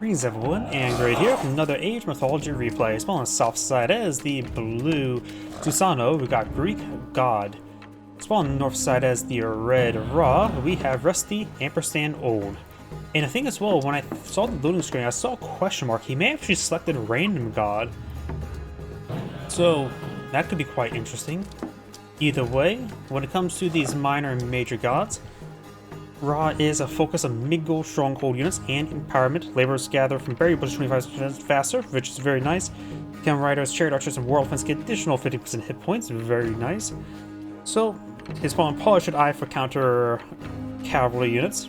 Greetings everyone, and Great here from another Age Mythology Replay. Spawn on the south side as the blue Susanoo, we got Greeksgod. Spawn on the north side as the red Ra, we have Russty&Old. And I think as well, when I saw the loading screen, I saw a question mark. He may have actually selected random god. So that could be quite interesting. Either way, when it comes to these minor and major gods, Ra is a focus on mid-goal stronghold units and empowerment. Laborers gather from berry bushes 25% faster, which is very nice. Cavalry riders, chariot archers, and war elephants get additional 50% hit points, very nice. So, his spawn polished eye for counter cavalry units.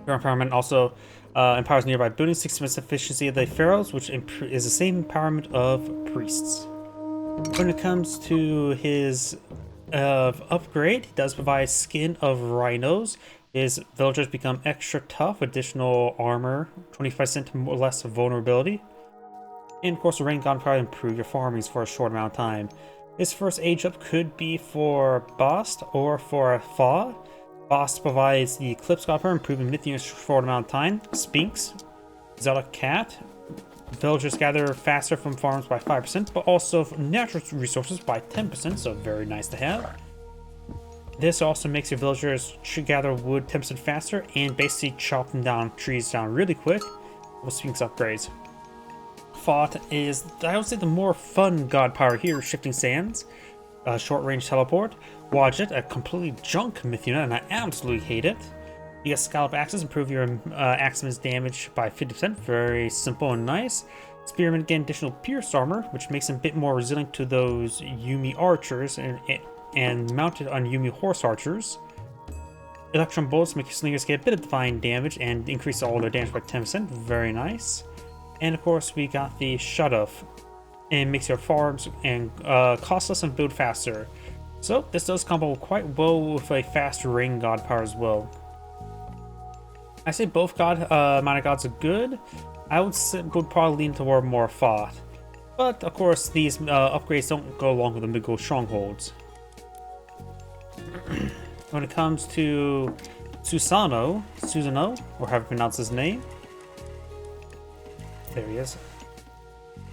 Your empowerment also empowers nearby buildings, 60% efficiency of the pharaohs, which is the same empowerment of priests. When it comes to his upgrade, he does provide skin of rhinos. His villagers become extra tough, additional armor, 25% less vulnerability. And of course, the rain god probably improve your farmings for a short amount of time. His first age up could be for Bast or for Fa. Bast provides the Eclipse god power, improving myth units for a short amount of time. Sphinx, Exotic Cat. Villagers gather faster from farms by 5%, but also natural resources by 10%, so very nice to have. This also makes your villagers gather wood 10% faster and basically chop them down, trees down really quick with Sphinx upgrades. Thought is, I would say, the more fun god power here, Shifting Sands, short range teleport. Wadjet, a completely junk myth unit, and I absolutely hate it. You get Scallop Axes, improve your axeman's damage by 50%, very simple and nice. Spearman, again, additional pierce armor, which makes him a bit more resilient to those Yumi archers and mounted on Yumi horse archers. Electron bolts make your slingers get a bit of divine damage and increase all their damage by 10%, very nice. And of course, we got the Shut Off, and makes your farms and cost less and build faster. So this does combo quite well with a fast rain god power as well. I say both minor gods are good. I would probably lean toward more Thoth. But of course, these upgrades don't go along with the mid-goal strongholds. When it comes to Susanoo, or however you pronounce his name. There he is.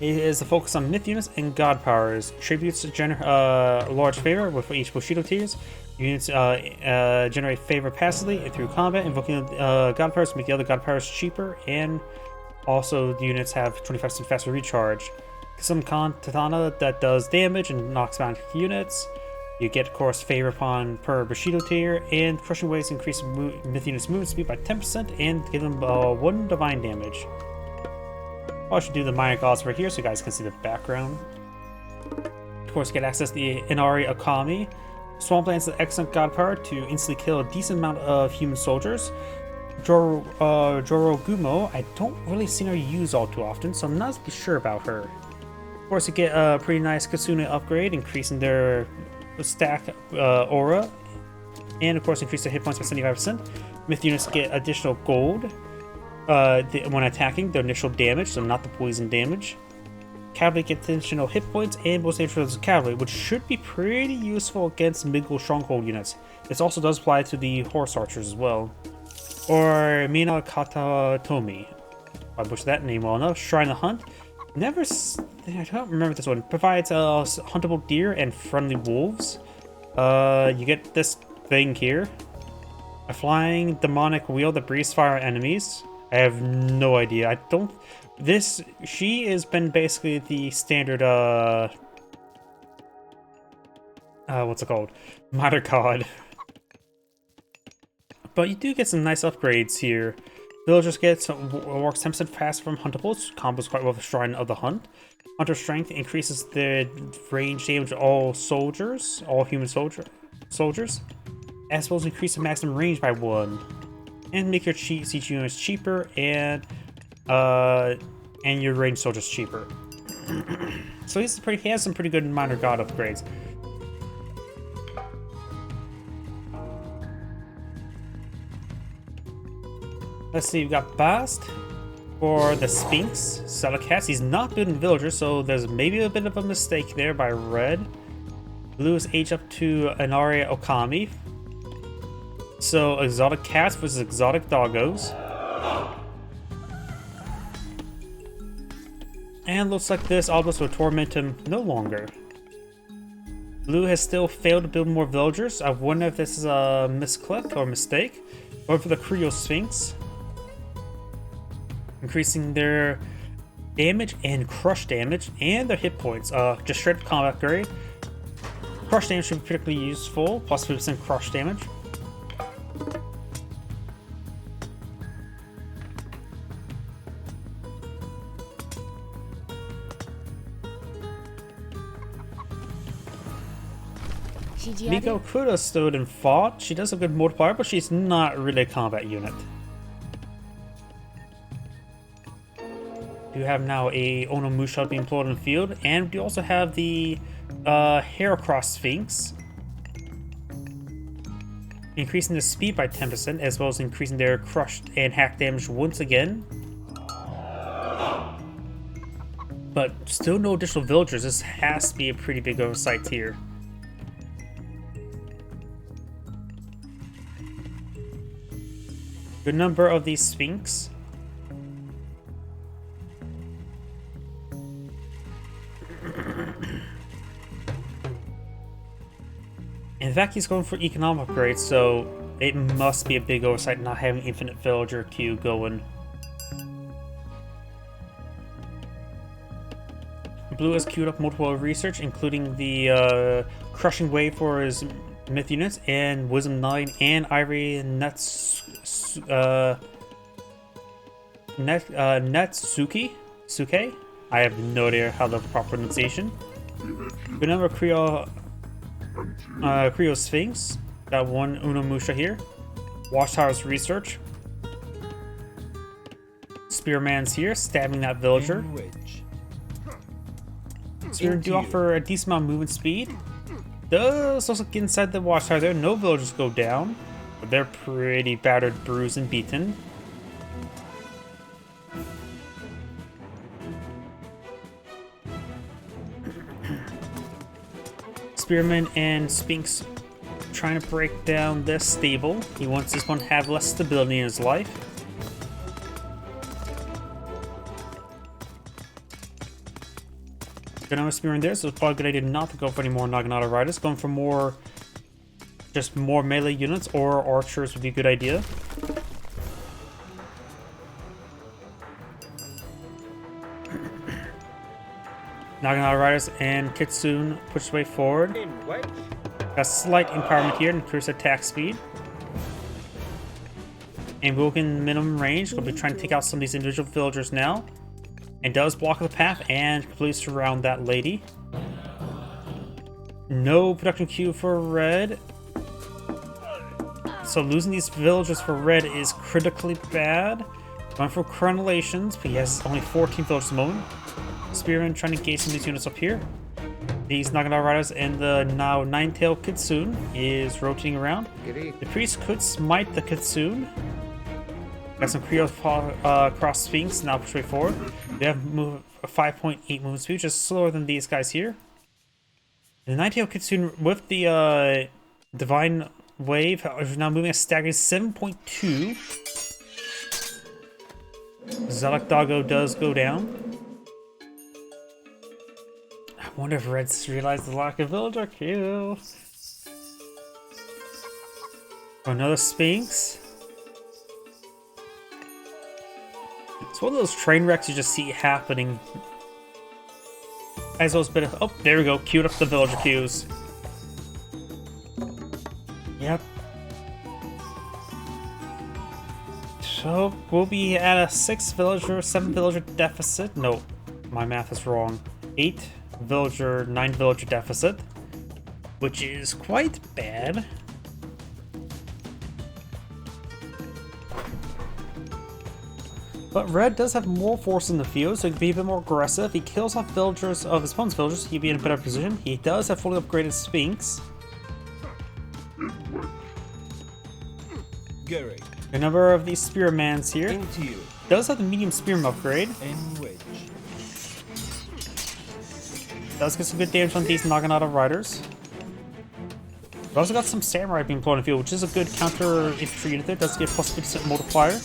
He is a focus on myth units and god powers. Tributes large favor with each Bushido tiers. Units generate favor passively through combat, invoking god powers to make the other god powers cheaper, and also the units have 25% faster recharge. Some katana that does damage and knocks down units. You get, of course, favor per Bushido tier, and crushing waves increase myth units' movement speed by 10% and give them 1 divine damage. I should do the minor gods right here so you guys can see the background. Of course, get access to the Inari Akami. Swampland's an excellent god power to instantly kill a decent amount of human soldiers. Jorogumo, I don't really see her used all too often, so I'm not sure about her. Of course, you get a pretty nice Susanoo upgrade, increasing their stack aura, and of course, increase their hit points by 75%. Myth units get additional gold when attacking, their initial damage, so not the poison damage. Cavalry get additional hit points and most dangerous cavalry, which should be pretty useful against mid-goal stronghold units. This also does apply to the horse archers as well. Or Mina Katatomi, I butchered that name well enough. Shrine of Hunt. I don't remember this one. Provides huntable deer and friendly wolves. You get this thing here. A flying demonic wheel that breathes fire at enemies. I have no idea. She has been basically the standard, what's it called? Minor god. But you do get some nice upgrades here. Villagers works 10% faster from huntables, combos quite well with Shrine of the Hunt. Hunter Strength increases the range damage of all human soldiers, as well as increase the maximum range by 1. And make your siege units cheaper and your ranged soldiers cheaper. So he has some pretty good minor god upgrades. Let's see, we've got Bast for the Sphinx, Cats. He's not building villagers, so there's maybe a bit of a mistake there by red. Blue is age up to Inari Okami. So exotic cats versus exotic doggos. And looks like this obelisk will torment him no longer. Blue has still failed to build more villagers. I wonder if this is a misclick or mistake. Going for the Creo Sphinx. Increasing their damage and crush damage and their hit points. Just straight up combat grade. Crush damage should be particularly useful. Plus 50% crush damage. Miko could have stood and fought. She does a good multiplier, but she's not really a combat unit. You have now a Onomusha being employed in the field, and you also have the Heracross Sphinx. Increasing the speed by 10%, as well as increasing their crushed and hack damage once again. But still no additional villagers. This has to be a pretty big oversight here. Good number of these Sphinx. In fact, he's going for economic upgrades, so it must be a big oversight not having infinite villager queue going. Blue has queued up multiple research, including the crushing wave for his myth units, and Wisdom 9 and Ivory Suke? I have no idea how the proper pronunciation. Good number of Creo Sphinx. Got one Unomusha here. Watchtower's research. Spearman's here, stabbing that villager. Spear do offer a decent amount of movement speed. Does also get inside the watchtower there. No villagers go down, but they're pretty battered, bruised, and beaten. Spearman and Sphinx trying to break down this stable. He wants this one to have less stability in his life. Good number of Spearman there, so it's probably a good idea not to go for any more Naginata Riders. Going for more, just more melee units or archers would be a good idea. Naginata Riders and Kitsune push their way forward. A slight empowerment here, increase attack speed. And Woken minimum range. We'll be trying to take out some of these individual villagers now. And does block the path and completely surround that lady. No production queue for red. So losing these villagers for red is critically bad. Going for crenellations, but he has only 14 villagers at the moment. Spearman trying to engage some of these units up here. These Naginata Riders and the now 9-tailed Kitsune is rotating around. The priest could smite the Kitsune. Got some Creo Cross Sphinx now push way forward. They have a 5.8 movement speed, which is slower than these guys here. The 9-tailed Kitsune with the Divine Wave is now moving a staggering 7.2. Zalak Doggo does go down. I wonder if Red's realized the lack of villager queue. Another Sphinx. It's one of those train wrecks you just see happening. As well as bit of, oh, there we go, queued up the villager queues. Yep. So we'll be at a 7 villager deficit. No, my math is wrong. 9 villager deficit, which is quite bad. But Red does have more force in the field, so he can be a bit more aggressive. If he kills off villagers of his opponent's villagers, he'd be in a better position. He does have fully upgraded Sphinx. A number of these Spearmans here. Does have the medium Spearman upgrade. Does get some good damage on these Naginata Riders. We've also got some Samurai being employed in the field, which is a good counter infantry unit there. Does get plus 50% multiplier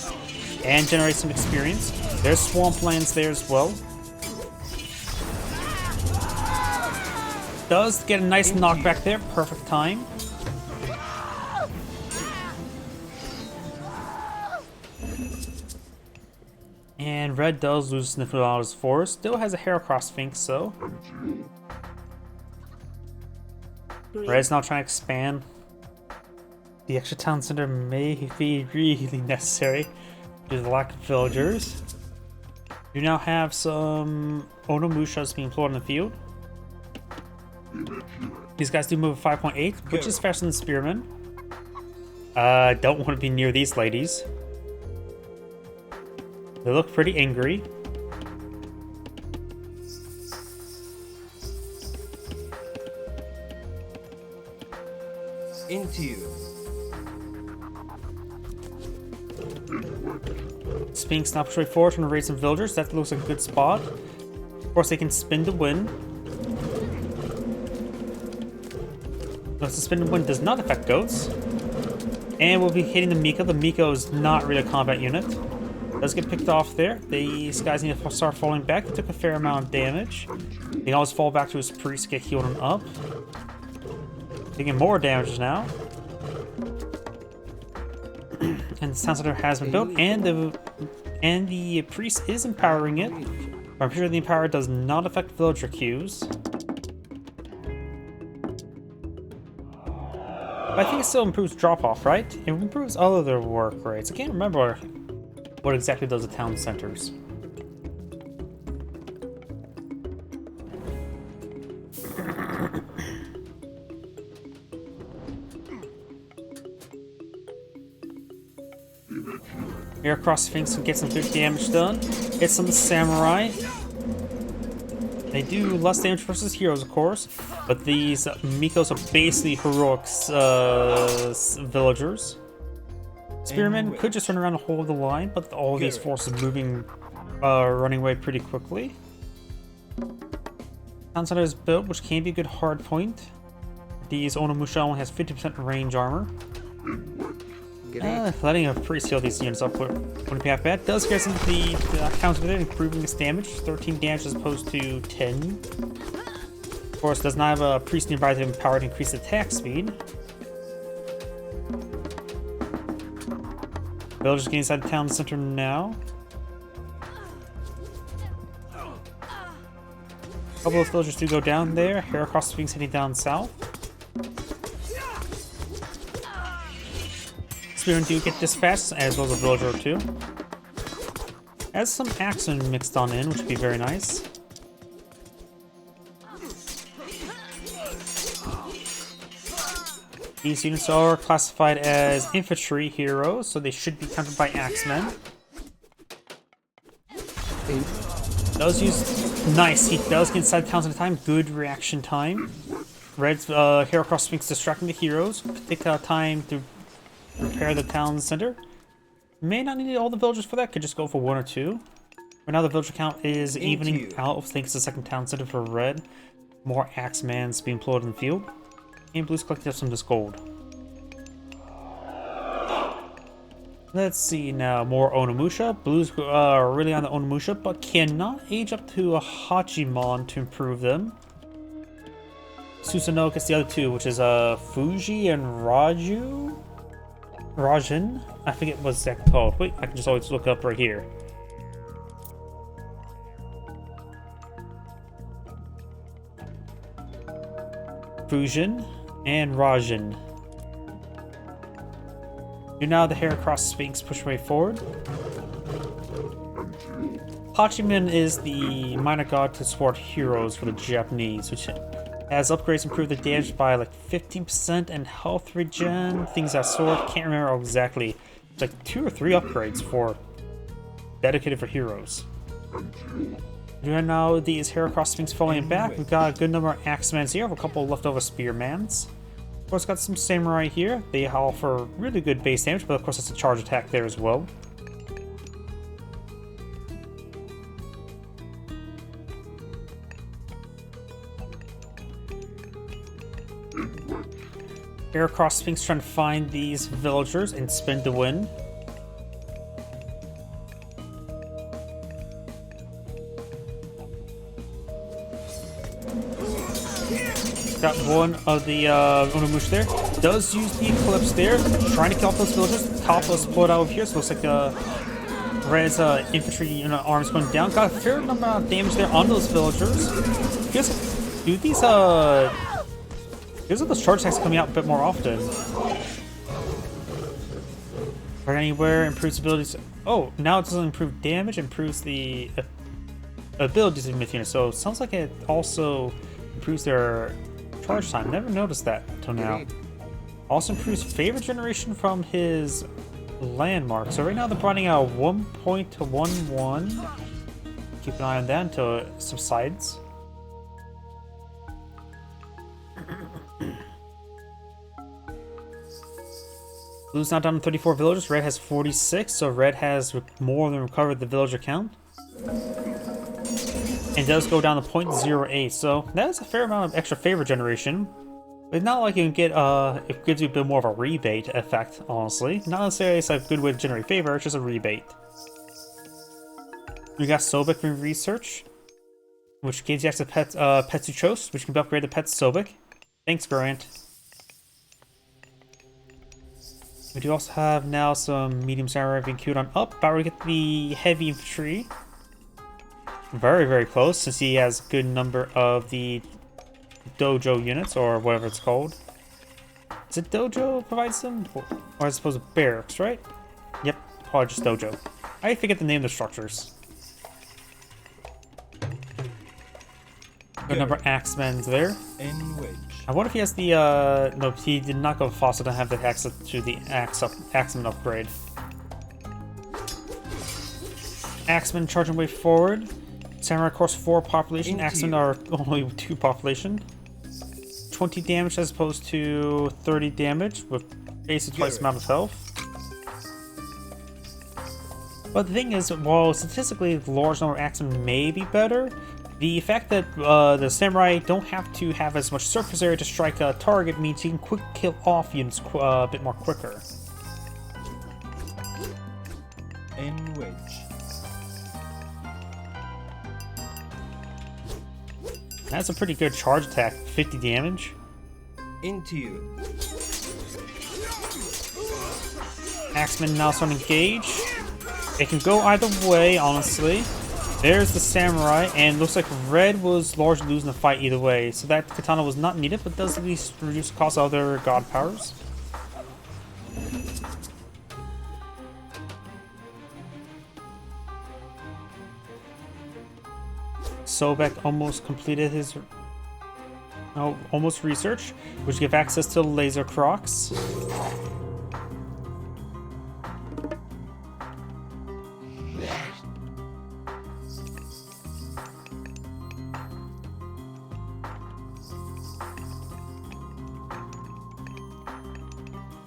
and generate some experience. There's Swamplands there as well. does get a nice knockback there. Perfect time. And red does lose significant out of his force. Still has a Heracross Sphinx, though. Red's now trying to expand. The extra town center may be really necessary due to the lack of villagers. You now have some Onomushas being employed in the field. These guys do move at 5.8, which is faster than Spearmen. Don't want to be near these ladies. They look pretty angry. Into Sphinx now push forward, trying to raise some villagers. That looks like a good spot. Of course, they can spin to win. Notice the spin to win does not affect goats. And we'll be hitting the Miko. The Miko is not really a combat unit. Does get picked off there. These guys need to start falling back. They took a fair amount of damage. They can always fall back to his priest, get healed him up. Taking more damage now. And the town center has been built, and the priest is empowering it. But I'm sure the empower does not affect villager queues. But I think it still improves drop-off, right? It improves all of their work rates. I can't remember what exactly does the town centers. Heracross Sphinx can get some good damage done. Hit some samurai. They do less damage versus heroes, of course, but these Mikos are basically heroic villagers. Spearmen could just run around and hold the line, but all these forces moving, running away pretty quickly. Town center is built, which can be a good hard point. These Onomusha only has 50% range armor. Letting a priest heal these units up wouldn't be half bad. Does get some of the counter with it, improving its damage. 13 damage as opposed to 10. Of course, does not have a priest nearby to empower to increase attack speed. Villagers getting inside the town center now. A couple of villagers do go down there. Heracross Sphinx heading down south. Spearmen do get dispatched, as well as a villager or two. Has some axemen mixed on in, which would be very nice. These units are classified as infantry heroes, so they should be countered by axemen. Does use nice. He does get inside the town at a time. Good reaction time. Red's Heracross Sphinx distracting the heroes. Take time to repair the town center. May not need all the villagers for that. Could just go for one or two. Right now the villager count is evening out. Thanks to the second town center for red. More axemans being employed in the field. And blue's collecting up some of this gold. Let's see now. More Onomusha. Blues are really on the Onomusha, but cannot age up to a Hachimon to improve them. Susanoo gets the other two, which is Fuji and Raju? Rajin? I forget what's exactly called. Wait, I can just always look up right here. Fusion and Rajin. Do now the Heracross Sphinx push way forward. Hachiman is the minor god to support heroes for the Japanese, which has upgrades improve the damage by like 15% and health regen, things that sort. Can't remember exactly. It's like 2 or 3 upgrades for dedicated for heroes. Right now, these Heracross Sphinx falling back. We've got a good number of axemans here, a couple of leftover spearmans. Of course, got some samurai here. They offer really good base damage, but of course, it's a charge attack there as well. Heracross Sphinx trying to find these villagers and spin to win. got one of the Unamush there. Does use the Eclipse there, trying to kill off those villagers. Top was pulled out over here, so it looks like Red's infantry arms going down. Got a fair number of damage there on those villagers. Dude, these are those charge attacks coming out a bit more often. Right anywhere, improves abilities. Oh, now it doesn't improve damage, improves the abilities of myth units. So it sounds like it also improves their charge time. Never noticed that until now. Also improves favor generation from his landmark. So right now they're running out 1.11. Keep an eye on that until it subsides. Blue's now down to 34 villagers. Red has 46, so Red has more than recovered the villager count. And does go down to 0.08, so that is a fair amount of extra favor generation. But not like you can get, it gives you a bit more of a rebate effect, honestly. Not necessarily it's a good way to generate favor, it's just a rebate. We got Sobek from research, which gives you access to Petsuchos, which can be upgraded to Pet Sobek. Thanks, Grant. We do also have now some medium samurai being queued on up. About to get the heavy infantry. Very, very close, since he has a good number of the dojo units, or whatever it's called. Is it dojo provides them? Or I suppose barracks, right? Yep, probably just dojo. I forget the name of the structures. Good number of axemen there. I wonder if he has the, no, he did not go fast enough to have the access to the axeman upgrade. Axemen charging way forward. Samurai course 4 population, axemen are only 2 population. 20 damage as opposed to 30 damage with basically twice the amount of health. But the thing is, while statistically the large number of axemen may be better, the fact that the samurai don't have to have as much surface area to strike a target means you can quick kill off units a bit more quicker. In which? That's a pretty good charge attack, 50 damage. Into you. Axemen now starting to engage. It can go either way, honestly. There's the samurai, and looks like Red was largely losing the fight either way, so that katana was not needed, but does at least reduce the cost of other god powers. Sobek almost completed his almost research, which give access to laser crocs.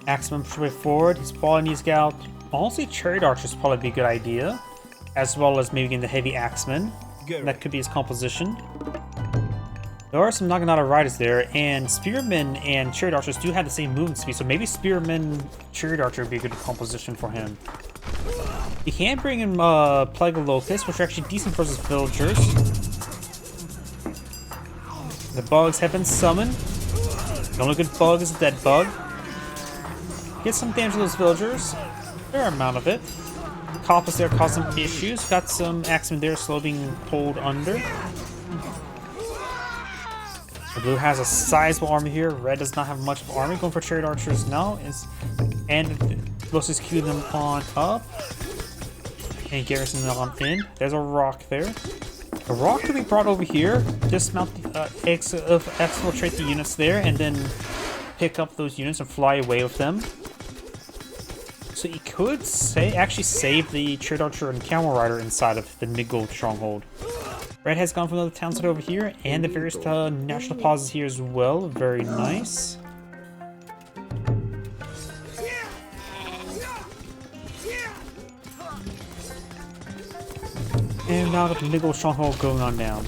Axeman push way forward. He's probably needs to get out. Honestly, Chariot Archers probably be a good idea, as well as maybe getting the heavy Axeman. That could be his composition. There are some Naginata riders there, and Spearmen and Chariot Archers do have the same movement speed, so maybe Spearman Chariot Archer would be a good composition for him. He can bring in Plague of Locusts, which are actually decent versus villagers. The bugs have been summoned. The only good bug is a dead bug. Get some damage to those villagers. Fair amount of it. Coppus there caused some issues. Got some axemen there slow being pulled under. The blue has a sizable army here. Red does not have much of army. Going for Chariot Archers now. And let's just queue them on up. And garrison them on in. There's a rock there. A rock could be brought over here. Dismount the exfiltrate the units there, and then pick up those units and fly away with them. So you could actually save the Chariot Archer and Camel Rider inside of the mid-gold stronghold. Red has gone from another town site over here, and the various national pauses here as well. Very nice. And now the mid-gold stronghold going on down.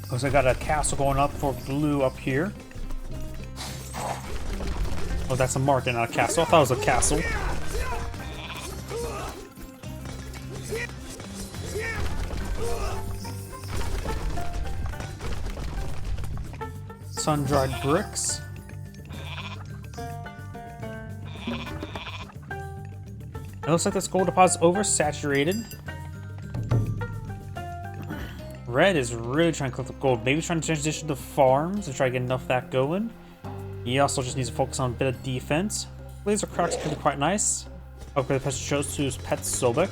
Because I got a castle going up for blue up here. Oh, that's a market, not a castle. I thought it was a castle. Sun-dried bricks. It looks like this gold deposit's oversaturated. Red is really trying to collect the gold. Maybe he's trying to transition to farms and try to get enough of that going. He also just needs to focus on a bit of defense. Laser cracks could be quite nice. Upgrade the pet shows to his pet Sobek.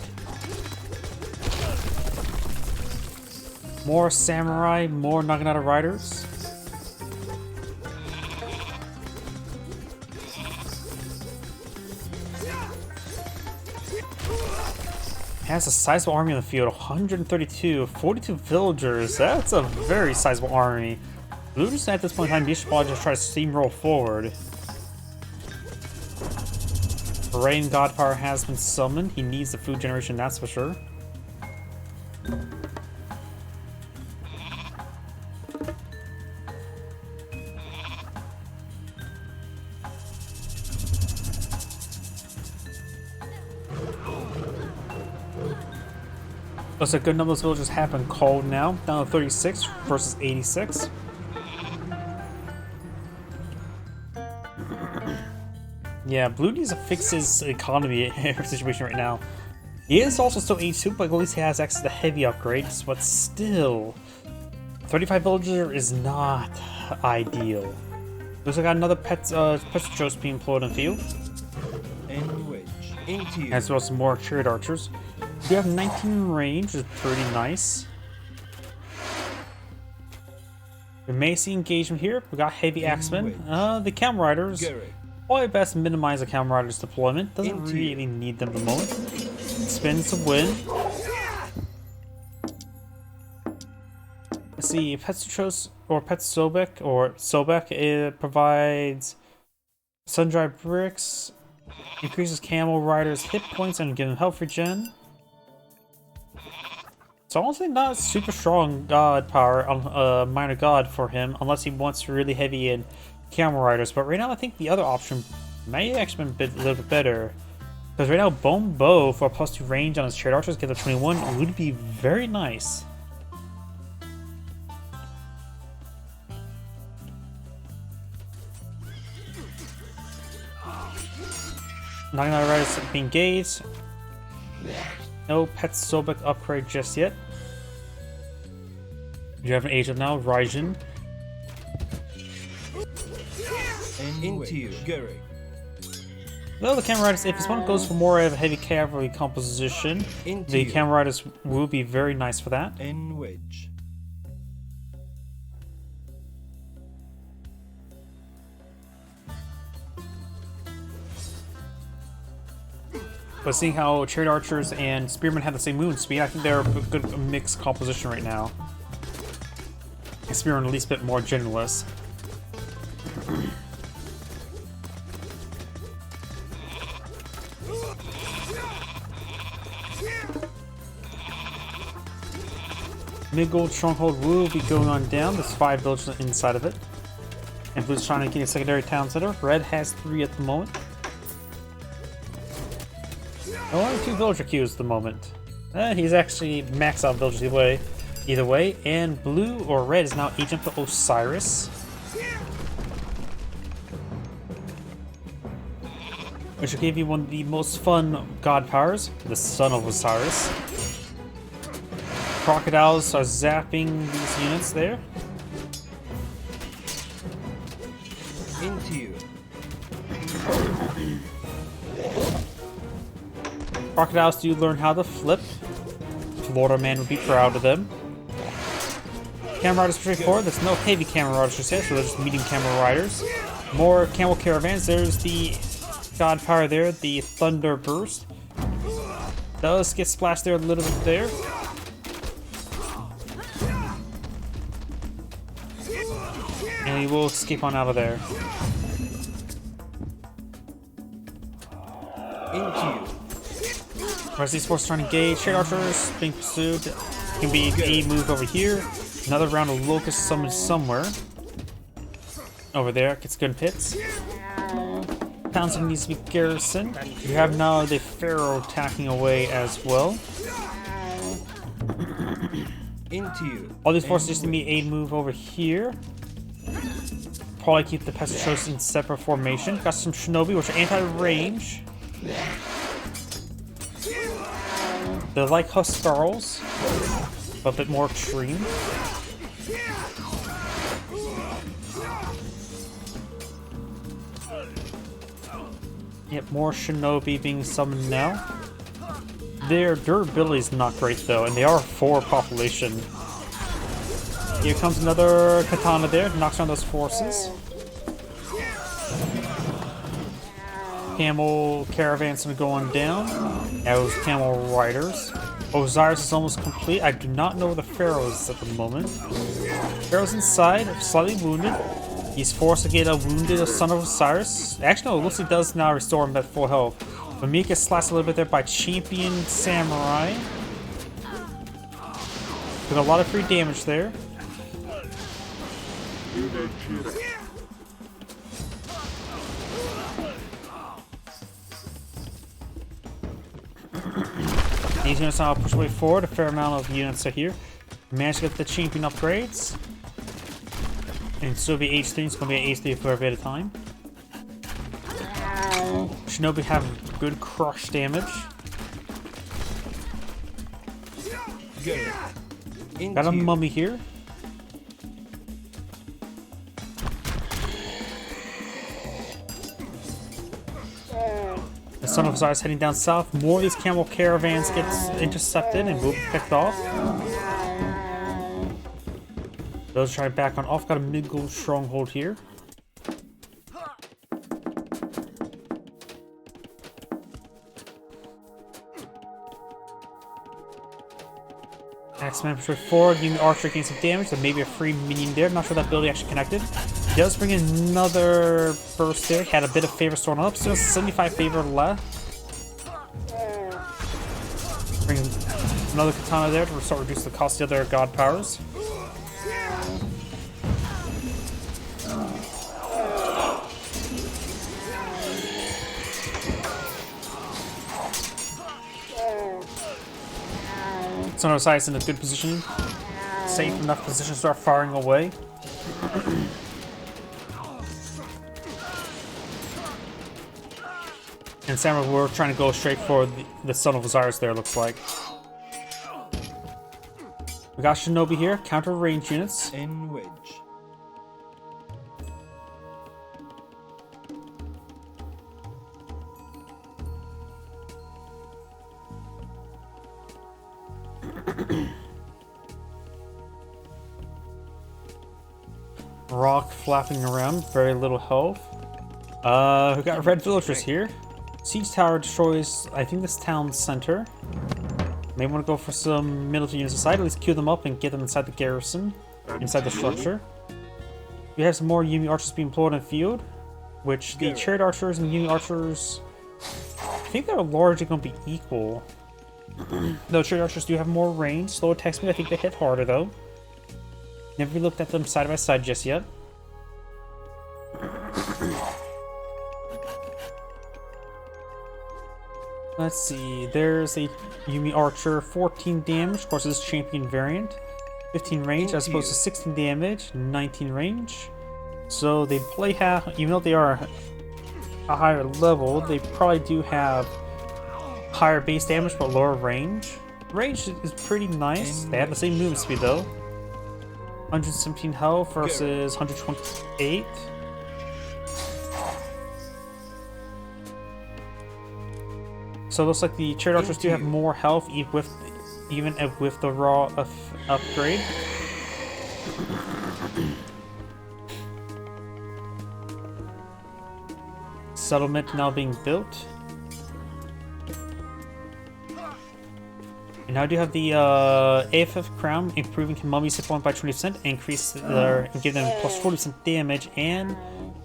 More samurai, more Naginata riders. Has a sizable army in the field, 132, 42 villagers. That's a very sizable army. Blue just at this point in time, you should probably just try to steamroll forward. Rain God Power has been summoned. He needs the food generation, that's for sure. Looks like a good number of those villagers have been called now, down to 36 versus 86. Yeah, Blue needs to fix his economy situation right now. He is also still H2, but at least he has access to heavy upgrades, but still, 35 villager is not ideal. Looks like I got another pet Jost being employed in the field. As well as some more chariot archers. We have 19 range, which is pretty nice. We may see engagement here. We got heavy axemen. The camel riders. Probably best minimize the camel riders deployment. Doesn't really need them at the moment. Spins to win. Let's see, Petsuchos or Pet Sobek or Sobek, it provides sun-dried bricks, increases camel riders' hit points and give them health regen. So honestly not super strong god power on minor god for him unless he wants really heavy in camel riders, but right now I think the other option may actually be a little bit better. Because right now Bone Bow for +2 range on his chariot archers gives a 21 would be very nice. Naginata riders being engaged. No Pet Sobek upgrade just yet. You have an agent now, Raijin. Though the camel riders, if this one goes for more of a heavy cavalry composition, the camel riders will be very nice for that. But seeing how chariot archers and spearmen have the same movement speed, I think they're a good mixed composition right now. And spearmen at least a bit more generalist. Mid-gold stronghold will be going on down. There's 5 villages inside of it. And Blue's trying to get a secondary town center. Red has 3 at the moment. Only 2 villager queues at the moment. He's actually maxed out villagers either way. And blue or red is now agent to Osiris. Which will give you one of the most fun god powers, the son of Osiris. Crocodiles are zapping these units there. Crocodiles do learn how to flip. Florida Man would be proud of them. Camel riders straightforward. There's no heavy camel riders just yet, so they're just medium camel riders. More camel caravans. There's the god power there, the thunder burst. Does get splashed there a little bit there. And he will escape on out of there. Rusty's force trying to engage. Chariot archers being pursued. Can be a move over here. Another round of locust summoned somewhere. Over there, gets good hits. towns that needs to be garrisoned. You have now the Pharaoh attacking away as well. Into you. All these forces just need a move over here. Probably keep the Peasant Chosen in separate formation. Got some Shinobi, which are anti-range. They're like Huskarls, but a bit more extreme. Yep, more Shinobi being summoned now. Their durability is not great though, and they are 4 population. Here comes another katana there, knocks down those forces. Camel caravans are going down. Those camel riders. Osiris is almost complete. I do not know where the Pharaoh is at the moment. Pharaoh's inside, slightly wounded. He's forced to get a wounded son of Osiris. Actually, no, it looks like he does now restore him at full health. But Mika slashed a little bit there by Champion Samurai. Took a lot of free damage there. These units now push way forward. A fair amount of units are here. Managed to get the champion upgrades. And so be H3. It's going to be an H3 for a bit of time. Shinobi have good crush damage. Got a mummy here. The Son of Osiris heading down south. More of these camel caravans get intercepted and will be picked off. Those trying back on off. Got a mid-gold stronghold here. Axeman push forward, giving the archer gain some damage. There may be a free minion there. Not sure that ability actually connected. He does bring in another burst there. Had a bit of favor stored up. Still 75 favor left. Bring another katana there to start reduce the cost of the other god powers. Son of Osiris in a good position. Safe enough position to start firing away. And Samurai, we're trying to go straight for the Son of Osiris there, looks like. We got Shinobi here, counter range units. In wedge. Rock flapping around, very little health. We got red villagers here. Siege tower destroys, I think, this town center. May want to go for some military units aside, at least queue them up and get them inside the garrison, inside the structure. We have some more Yumi archers being employed in the field, which the chariot archers and Yumi archers, I think they're largely going to be equal. Though chariot archers do have more range, slow attack speed, I think they hit harder though. Never looked at them side by side just yet. Let's see, there's a Yumi Archer, 14 damage, of course this is champion variant. 15 range as opposed to 16 damage, 19 range. So they play half, even though they are a higher level, they probably do have higher base damage but lower range. Range is pretty nice. They have the same movement speed though. 117 health versus 128. So it looks like the chariot archers do have more health even with the raw upgrade. Settlement now being built. And now I do have the AFF crown, improving mummy's hit point by 20%, increase their and give them plus 40% damage, and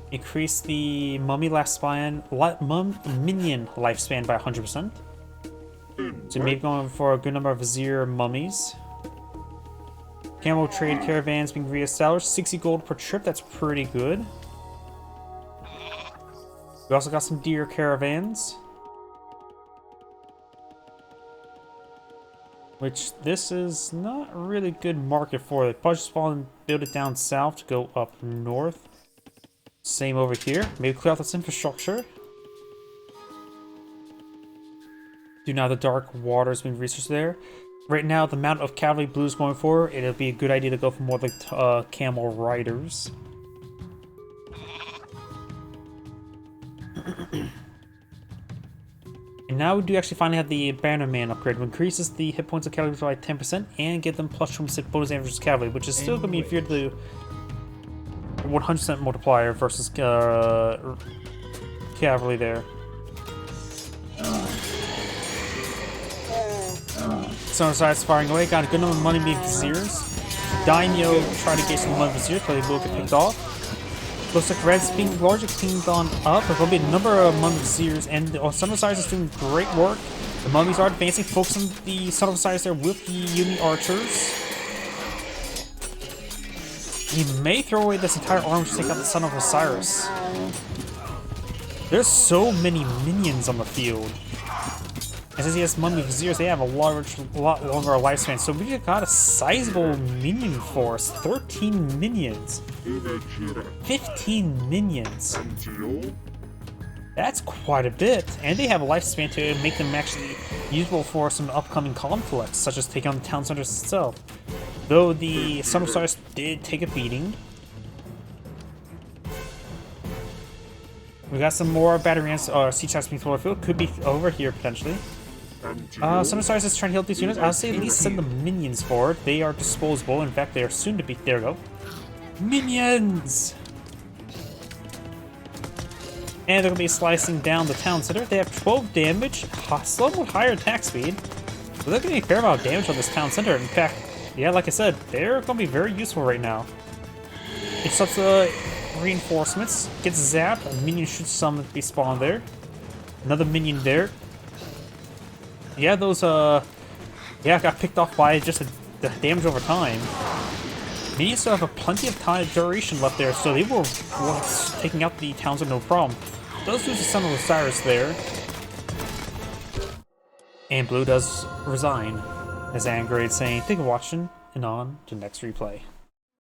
increase the mummy minion lifespan by 100%. So maybe going for a good number of Vizier mummies. Camel trade caravans being reestablished, 60 gold per trip, that's pretty good. We also got some deer caravans. Which this is not a really good market for. They probably just want to build it down south to go up north. Same over here. Maybe clear out this infrastructure. Do now the dark waters being researched there. Right now, the amount of cavalry blues going forward, it'll be a good idea to go for more like camel riders. And now we do actually finally have the Bannerman upgrade, which increases the hit points of cavalry by 10% and get them plus 26 bonus damage versus cavalry, which is still going to be inferior to the 100% multiplier versus cavalry there. Sunrise firing away, got a good number of money being viziers. Daimyo tried to get some money viziers, but they will get picked off. Looks like Red's being largely cleaned on up. There's going to be a number of mummy viziers, and Sunrise is doing great work. The mummies are advancing, focusing the Son of Osiris there with the Uni archers. He may throw away this entire army to take out the Son of Osiris. There's so many minions on the field. And since he has mummy viziers, they have a lot longer lifespan. So we just got a sizable minion force. 13 minions. 15 minions. That's quite a bit. And they have a lifespan to make them actually usable for some upcoming conflicts, such as taking on the town center itself. Though the Summer Stars did take a beating. We got some more battery siege types being thrown field. Could be over here potentially. Summer Stars is trying to heal these units. I'll say at least send the minions forward. They are disposable. In fact, they are soon to be. There we go. Minions! And they're going to be slicing down the town center. They have 12 damage, somewhat higher attack speed. But they're getting a fair amount of damage on this town center. In fact, yeah, like I said, they're going to be very useful right now. It stops the reinforcements, gets zapped, a minion shoots some that be spawned there. Another minion there. Yeah, those, got picked off by just the damage over time. Minions still have plenty of time duration left there, so they were taking out the towns with no problem. Those lose the Son of Osiris there. And Blue does resign, as Angrade saying, thank you for watching, and on to the next replay.